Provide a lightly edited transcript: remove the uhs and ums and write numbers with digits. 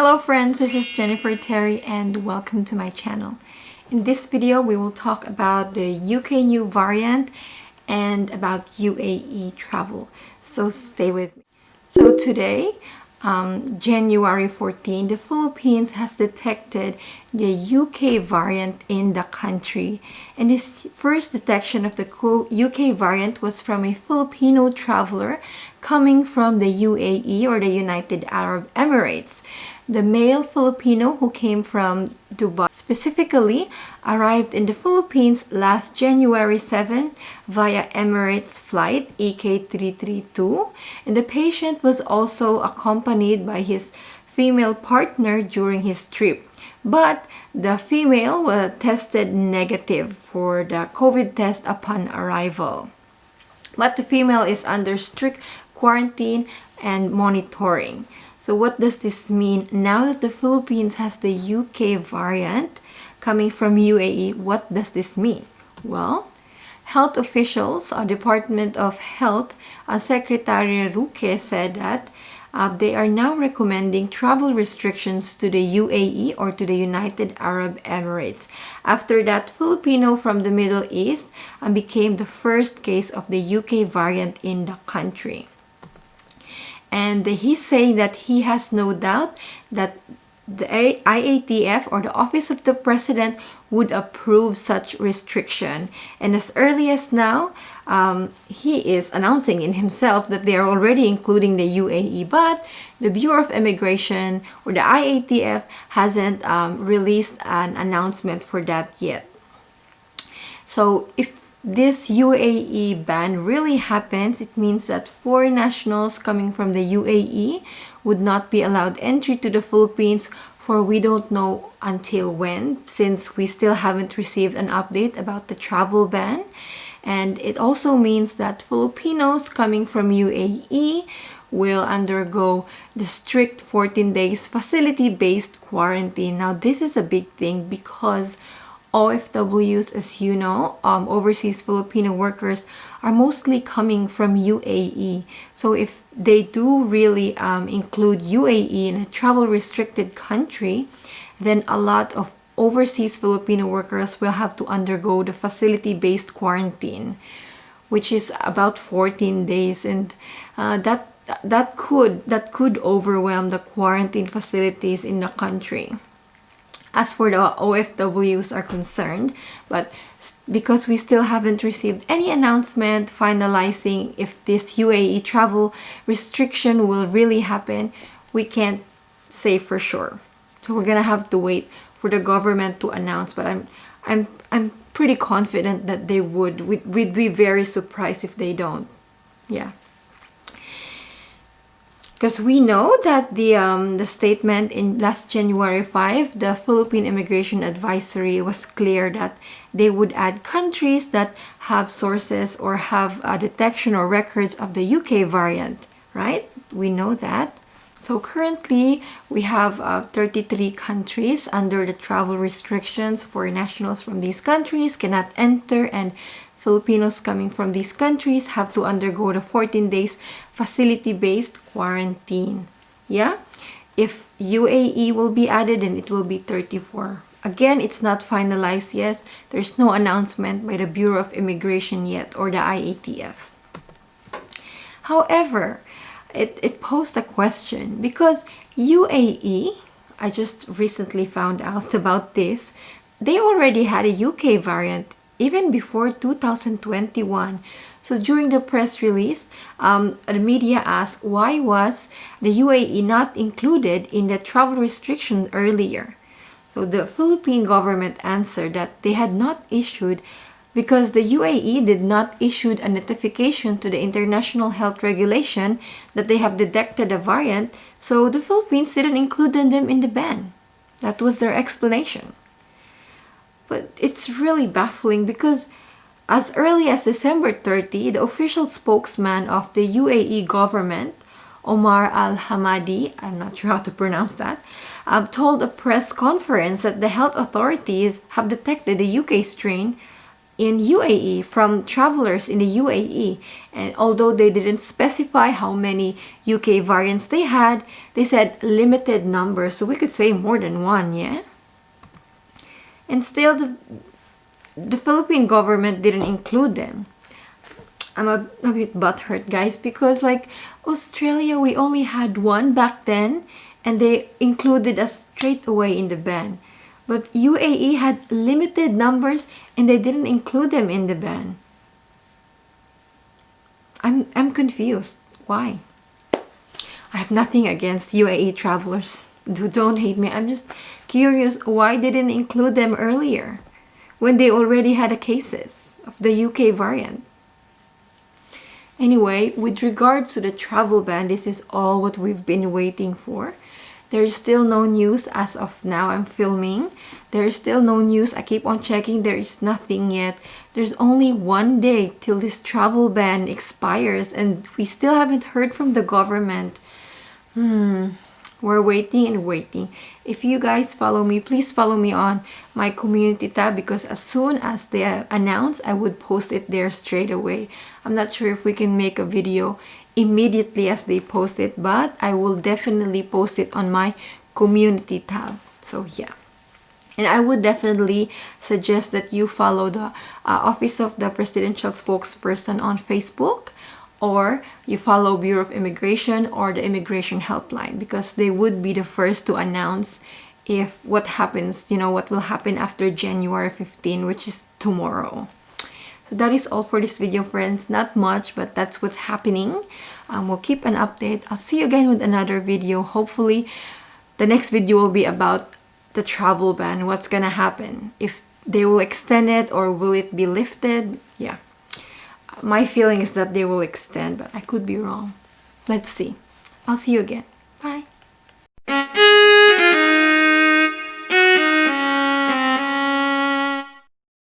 Hello friends, this is Jennifer Terri and welcome to my channel. In this video, we will talk about the UK new variant and about UAE travel. So stay with me. So today, January 14, the Philippines has detected the UK variant in the country. And this first detection of the UK variant was from a Filipino traveler coming from the UAE or the United Arab Emirates. The male Filipino who came from Dubai specifically arrived in the Philippines last January 7 via Emirates flight EK332, and the patient was also accompanied by his female partner during his trip. But the female was tested negative for the COVID test upon arrival. But the female is under strict quarantine and monitoring. So what does this mean? Now that the Philippines has the UK variant coming from UAE, what does this mean? Well, health officials, Department of Health, Secretary Ruque said that they are now recommending travel restrictions to the UAE or to the United Arab Emirates. After that, Filipino from the Middle East became the first case of the UK variant in the country. And he's saying that he has no doubt that the IATF or the Office of the President would approve such restriction. And as early as now, he is announcing in himself that they are already including the UAE, but the Bureau of Immigration or the IATF hasn't released an announcement for that yet. So if this UAE ban really happens, it means that foreign nationals coming from the UAE would not be allowed entry to the Philippines for we don't know until when, since we still haven't received an update about the travel ban. And it also means that Filipinos coming from UAE will undergo the strict 14 days facility-based quarantine. Now this is a big thing because OFWs, as you know, overseas Filipino workers, are mostly coming from UAE. So if they do really include UAE in a travel restricted country, then a lot of overseas Filipino workers will have to undergo the facility-based quarantine, which is about 14 days, and that could overwhelm the quarantine facilities in the country. As for the OFWs are concerned, but because we still haven't received any announcement finalizing if this UAE travel restriction will really happen, we can't say for sure. So we're gonna have to wait for the government to announce. But I'm pretty confident that they would. We'd be very surprised if they don't. Yeah. Because we know that the statement in last January 5, the Philippine Immigration Advisory was clear that they would add countries that have sources or have a detection or records of the UK variant, right? We know that. So currently, we have 33 countries under the travel restrictions for nationals from these countries cannot enter, and Filipinos coming from these countries have to undergo the 14 days facility-based quarantine. Yeah? If UAE will be added, then it will be 34. Again, it's not finalized yet. There's no announcement by the Bureau of Immigration yet or the IATF. However, it posed a question because UAE, I just recently found out about this, they already had a UK variant even before 2021. So during the press release, the media asked why was the UAE not included in the travel restriction earlier. So the Philippine government answered that they had not issued because the UAE did not issue a notification to the International Health Regulation that they have detected a variant, so the Philippines didn't include them in the ban. That was their explanation. But it's really baffling because as early as December 30, the official spokesman of the UAE government, Omar Al-Hamadi, I'm not sure how to pronounce that, told a press conference that the health authorities have detected the UK strain in UAE, from travelers in the UAE. And although they didn't specify how many UK variants they had, they said limited numbers. So we could say more than one, yeah? And still, the Philippine government didn't include them. I'm a bit butthurt, guys, because like Australia, we only had one back then, and they included us straight away in the ban. But UAE had limited numbers, and they didn't include them in the ban. I'm confused. Why? I have nothing against UAE travelers. Don't hate me. I'm just curious why they didn't include them earlier when they already had the cases of the UK variant. Anyway, with regards to the travel ban, this is all what we've been waiting for. There is still no news as of now. I'm filming. There is still no news. I keep on checking. There is nothing yet. There's only one day till this travel ban expires, and we still haven't heard from the government. We're waiting and waiting. If you guys follow me, please follow me on my community tab, because as soon as they announce, I would post it there straight away. I'm not sure if we can make a video immediately as they post it, but I will definitely post it on my community tab. So yeah. And I would definitely suggest that you follow the Office of the Presidential Spokesperson on Facebook, or you follow Bureau of Immigration or the Immigration Helpline, because they would be the first to announce if what happens, what will happen after January 15, which is tomorrow. So that is all for this video, friends. Not much, but that's what's happening. We'll keep an update. I'll see you again with another video. Hopefully, the next video will be about the travel ban. What's gonna happen? If they will extend it or will it be lifted? Yeah. My feeling is that they will extend, but I could be wrong. Let's see. I'll see you again. Bye.